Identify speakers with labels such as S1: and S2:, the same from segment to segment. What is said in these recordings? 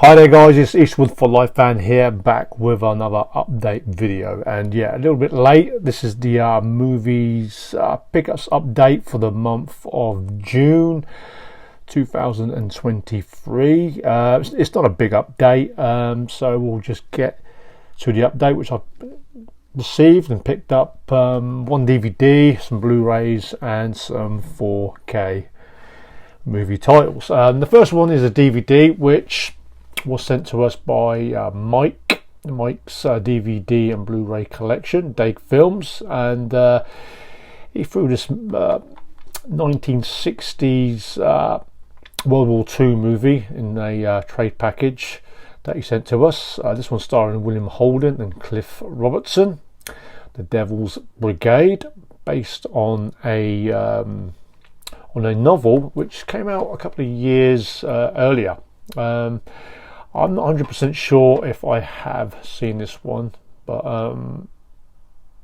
S1: Hi there guys, it's Eastwood for Life Fan here, back with another update video. And yeah, a little bit late. This is the movies pickups update for the month of June 2023. It's not a big update, so we'll just get to the update, which I've received and picked up one DVD, some Blu-rays and some 4K movie titles. The first one is a DVD which was sent to us by Mike's DVD and Blu-ray collection, Dake Films, and he threw this 1960s World War II movie in a trade package that he sent to us. This one starring William Holden and Cliff Robertson, The Devils Brigade, based on a novel which came out a couple of years earlier. I'm not 100% sure if I have seen this one, but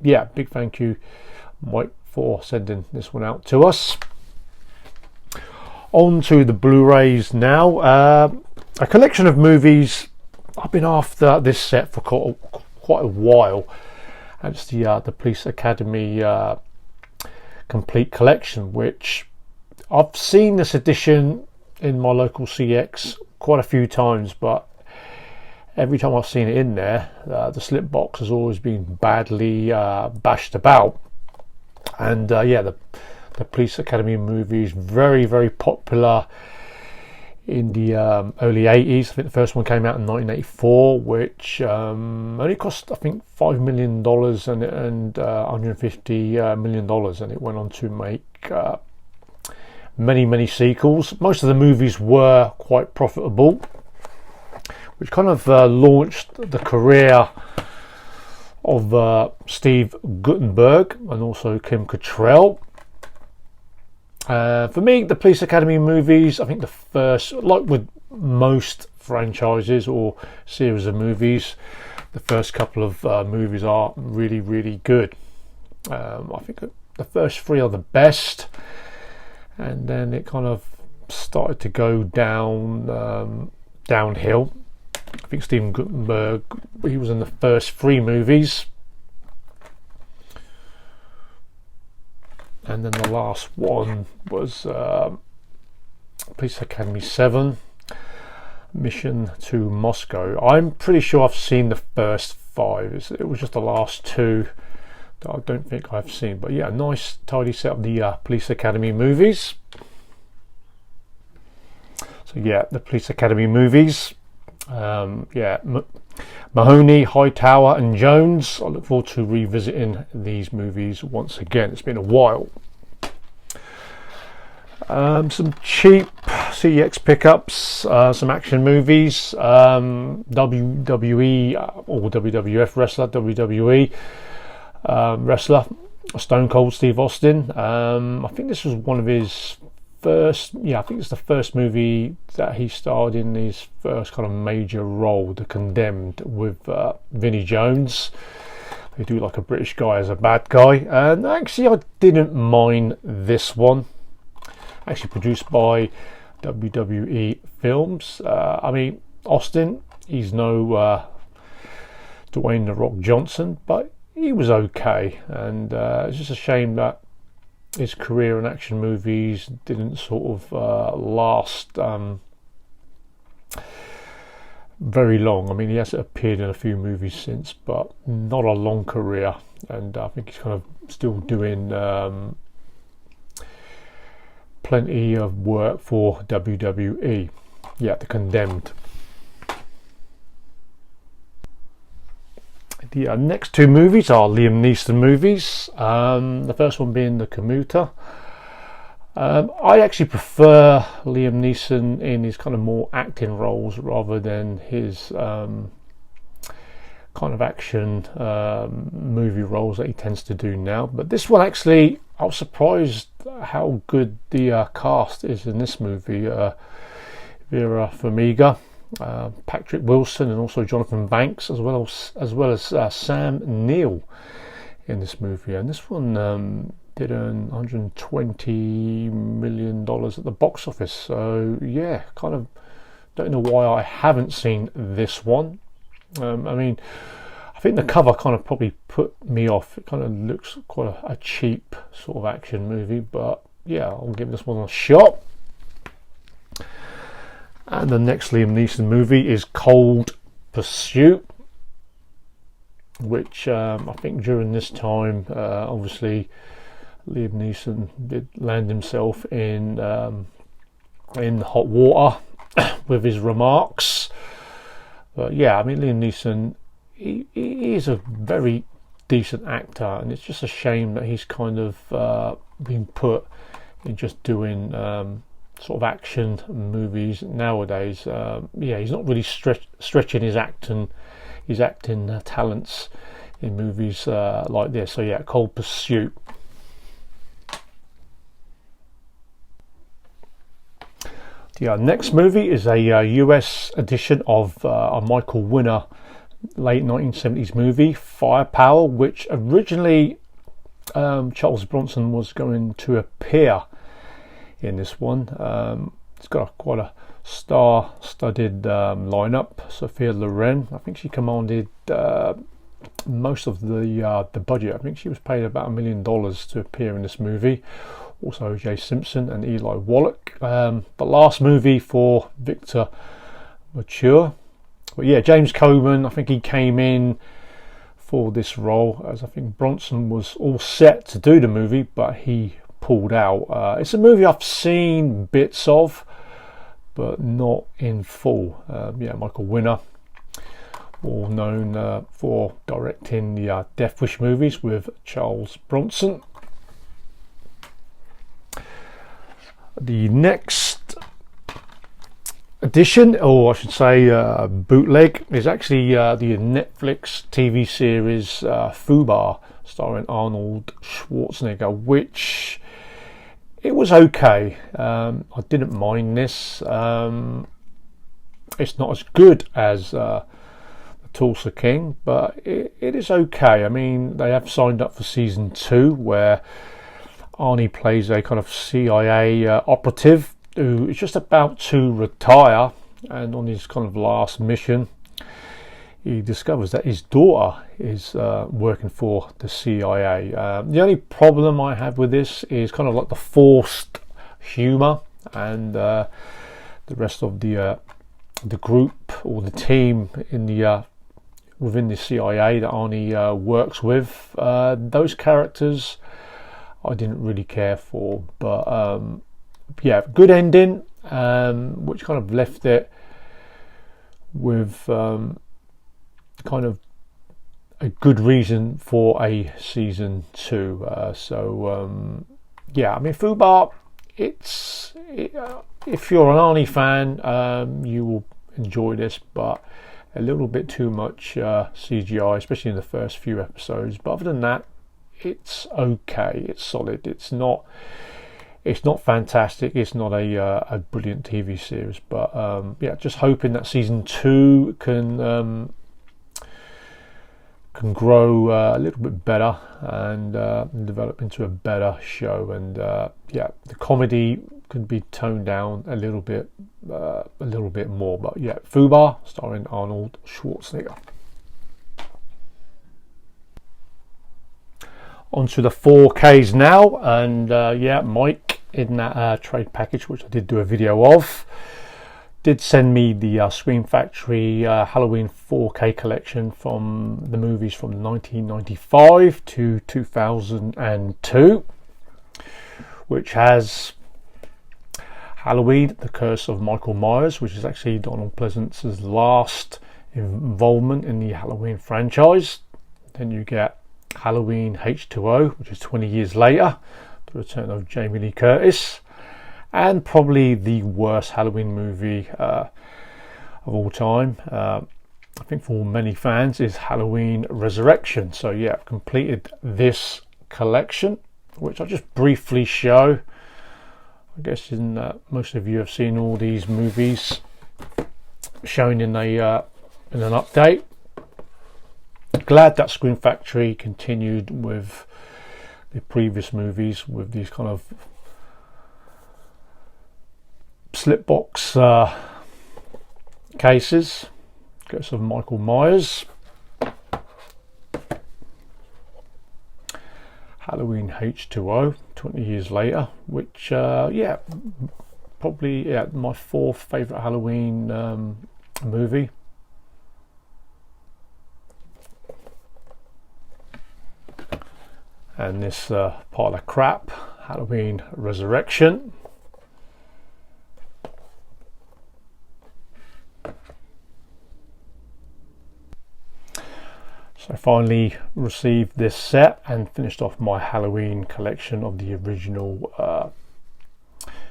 S1: yeah, big thank you, Mike, for sending this one out to us. On to the Blu-rays now. A collection of movies. I've been after this set for quite a while, and it's the Police Academy complete collection, which I've seen this edition in my local CX quite a few times, but every time I've seen it in there, the slip box has always been badly bashed about. And yeah, the Police Academy movies, very popular in the early 80s. I think the first one came out in 1984, which only cost, I think, $5 million and $150 million, and it went on to make many sequels. Most of the movies were quite profitable, which kind of launched the career of Steve Guttenberg and also Kim Cattrall. For me, the Police Academy movies, I think the first, like with most franchises or series of movies, the first couple of movies are really good. I think the first three are the best, and then it kind of started to go downhill. I think Steven Guttenberg, he was in the first three movies, and then the last one was Police Academy 7, Mission to Moscow. I'm pretty sure I've seen the first five. It was just the last two that I don't think I've seen. But yeah, a nice tidy set of the Police Academy movies. So yeah, the Police Academy movies. Yeah, Mahoney, Hightower and Jones. I look forward to revisiting these movies once again. It's been a while. Some cheap CEX pickups, some action movies, WWE or WWF wrestler, WWE wrestler, Stone Cold Steve Austin. I think this was one of his first, I think it's the first movie that he starred in, his first kind of major role, The Condemned, with Vinnie Jones. They do like a British guy as a bad guy, and actually I didn't mind this one. Actually produced by WWE Films. I mean, Austin, he's no Dwayne "The Rock" Johnson, but he was okay, and it's just a shame that his career in action movies didn't sort of last very long. I mean, he has appeared in a few movies since, but not a long career, and I think he's kind of still doing plenty of work for WWE. Yeah, The Condemned. The next two movies are Liam Neeson movies. The first one being The Commuter. I actually prefer Liam Neeson in his kind of more acting roles rather than his kind of action movie roles that he tends to do now. But this one, actually, I was surprised how good the cast is in this movie. Vera Farmiga, Patrick Wilson, and also Jonathan Banks, as well as Sam Neill in this movie. And this one did earn $120 million at the box office. So yeah, kind of Don't know why I haven't seen this one. I mean, I think the cover kind of probably put me off. It kind of looks quite a cheap sort of action movie, but yeah, I'll give this one a shot. And the next Liam Neeson movie is Cold Pursuit, which I think during this time, obviously, Liam Neeson did land himself in hot water with his remarks. But yeah, I mean, Liam Neeson, he is a very decent actor, and it's just a shame that he's kind of been put in just doing sort of action movies nowadays. Yeah, he's not really stretching his acting talents in movies like this. So yeah, Cold Pursuit. The next movie is a US edition of a Michael Winner late 1970s movie, Firepower, which originally Charles Bronson was going to appear in this one. It's got quite a star-studded lineup. Sophia Loren, I think she commanded most of the budget. I think she was paid about $1 million to appear in this movie. Also O.J. Simpson and Eli Wallach. The last movie for Victor Mature. But yeah, James Coburn, I think he came in for this role, as I think Bronson was all set to do the movie, but he pulled out. It's a movie I've seen bits of, but not in full. Yeah, Michael Winner, all known for directing the Death Wish movies with Charles Bronson. The next edition, or I should say bootleg, is actually the Netflix TV series Fubar, starring Arnold Schwarzenegger, which it was okay. I didn't mind this. It's not as good as Tulsa King, but it is okay. I mean, they have signed up for season 2, where Arnie plays a kind of CIA operative who is just about to retire, and on his kind of last mission he discovers that his daughter is working for the CIA. The only problem I have with this is kind of like the forced humour, and the rest of the group or the team in the within the CIA that Arnie works with. Those characters I didn't really care for, but yeah, good ending, which kind of left it with kind of a good reason for a season 2. Yeah, I mean, Fubar, if you're an Arnie fan, you will enjoy this, but a little bit too much CGI, especially in the first few episodes. But other than that, it's okay. It's solid. It's not fantastic. It's not a brilliant TV series. But yeah, just hoping that season 2 can grow a little bit better and develop into a better show. And yeah, the comedy could be toned down a little bit more. But yeah, Fubar, starring Arnold Schwarzenegger. Onto the 4Ks now, and yeah, Mike in that trade package, which I did do a video of, did send me the Scream Factory Halloween 4K collection from the movies from 1995 to 2002, which has Halloween, The Curse of Michael Myers, which is actually Donald Pleasance's last involvement in the Halloween franchise. Then you get Halloween H2O, which is 20 years later, the return of Jamie Lee Curtis, and probably the worst Halloween movie of all time, I think for many fans, is Halloween Resurrection. So yeah, I've completed this collection, which I'll just briefly show. I guess most of you have seen all these movies shown in an update. Glad that Scream Factory continued with the previous movies with these kind of slipbox cases. Got some Michael Myers. Halloween H2O, 20 years later, which yeah, probably my fourth favourite Halloween movie. And this pile of crap, Halloween Resurrection. So I finally received this set and finished off my Halloween collection of the original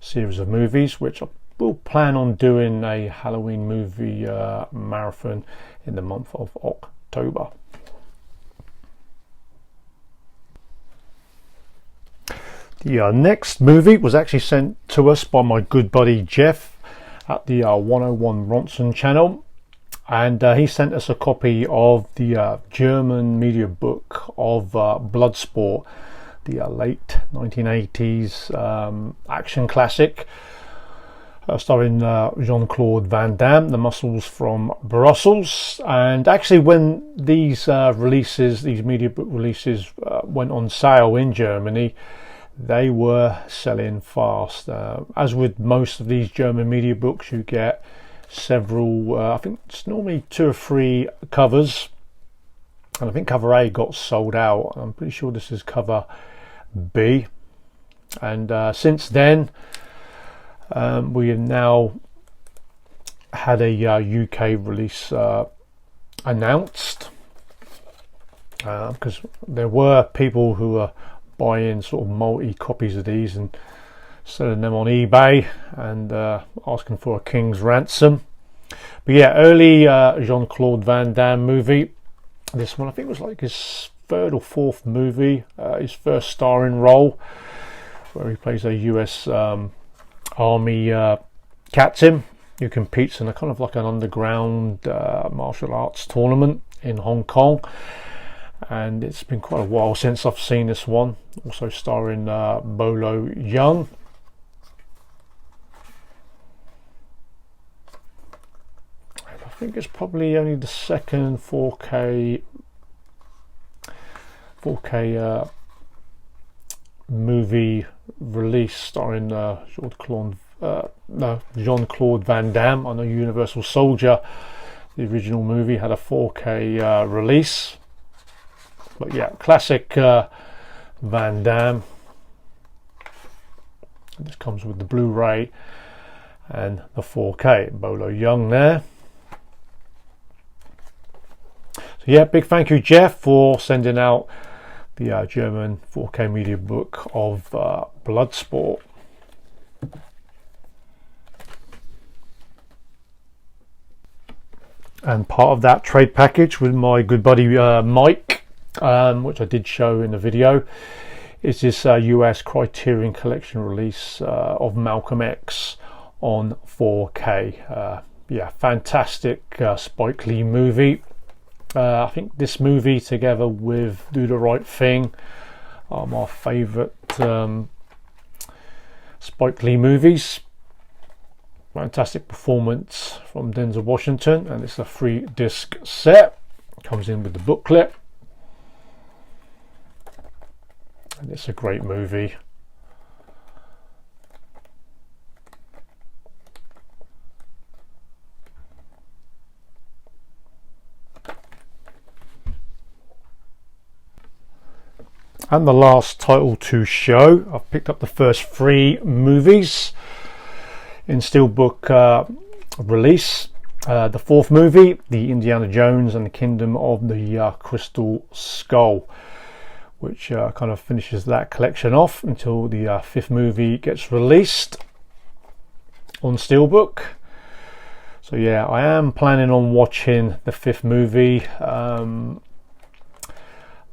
S1: series of movies, which I will plan on doing a Halloween movie marathon in the month of October. The next movie was actually sent to us by my good buddy Jeff at the 101 Ronson channel, and he sent us a copy of the German media book of Bloodsport, the late 1980s action classic starring Jean-Claude Van Damme, the muscles from Brussels. And actually, when these media book releases went on sale in Germany, they were selling fast. As with most of these German media books, you get several, I think it's normally 2 or 3 covers, and I think cover A got sold out. I'm pretty sure this is cover B, and since then we have now had a UK release announced, because there were people who were buying sort of multi copies of these and selling them on eBay and asking for a king's ransom. But yeah, early Jean-Claude Van Damme movie. This one I think was like his 3rd or 4th movie, his first starring role, where he plays a US Army captain who competes in a kind of like an underground martial arts tournament in Hong Kong. And it's been quite a while since I've seen this one. Also starring Bolo Young. And I think it's probably only the second 4K movie release starring Jean-Claude Van Damme. I know Universal Soldier, the original movie, had a 4K release. But yeah, classic Van Damme. This comes with the Blu-ray and the 4K. Bolo Young there. So yeah, big thank you, Jeff, for sending out the German 4K media book of Bloodsport. And part of that trade package with my good buddy Mike, which I did show in the video, is this US Criterion Collection release of Malcolm X on 4K. Yeah, fantastic Spike Lee movie. I think this movie, together with Do the Right Thing, are my favourite Spike Lee movies. Fantastic performance from Denzel Washington, and it's a 3-disc set. Comes in with the booklet. And it's a great movie. And the last title to show, I've picked up the first 3 movies in Steelbook release. The 4th movie, the Indiana Jones and the Kingdom of the Crystal Skull, which kind of finishes that collection off until the 5th movie gets released on Steelbook. So yeah, I am planning on watching the 5th movie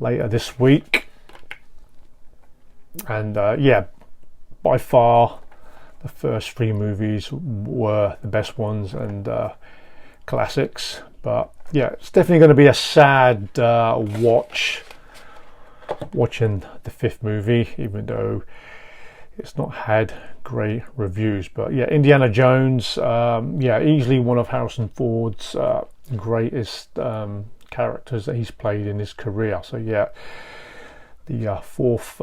S1: later this week. And yeah, by far the first 3 movies were the best ones and classics. But yeah, it's definitely going to be a sad watching the 5th movie, even though it's not had great reviews. But yeah, Indiana Jones, yeah, easily one of Harrison Ford's greatest characters that he's played in his career. So yeah, the fourth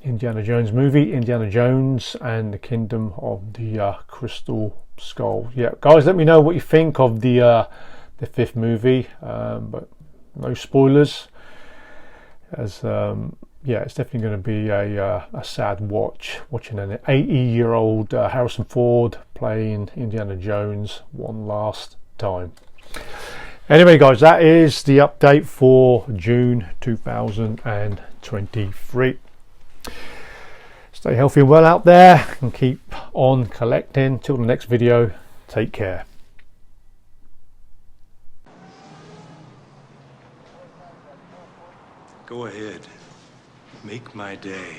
S1: Indiana Jones movie, Indiana Jones and the Kingdom of the Crystal Skull. Yeah, guys, let me know what you think of the fifth movie, but no spoilers, as yeah, it's definitely going to be a sad watching an 80-year-old Harrison Ford playing Indiana Jones one last time. Anyway, guys, that is the update for June 2023. Stay healthy and well out there and keep on collecting. Till the next video, take care.
S2: Go ahead. Make my day.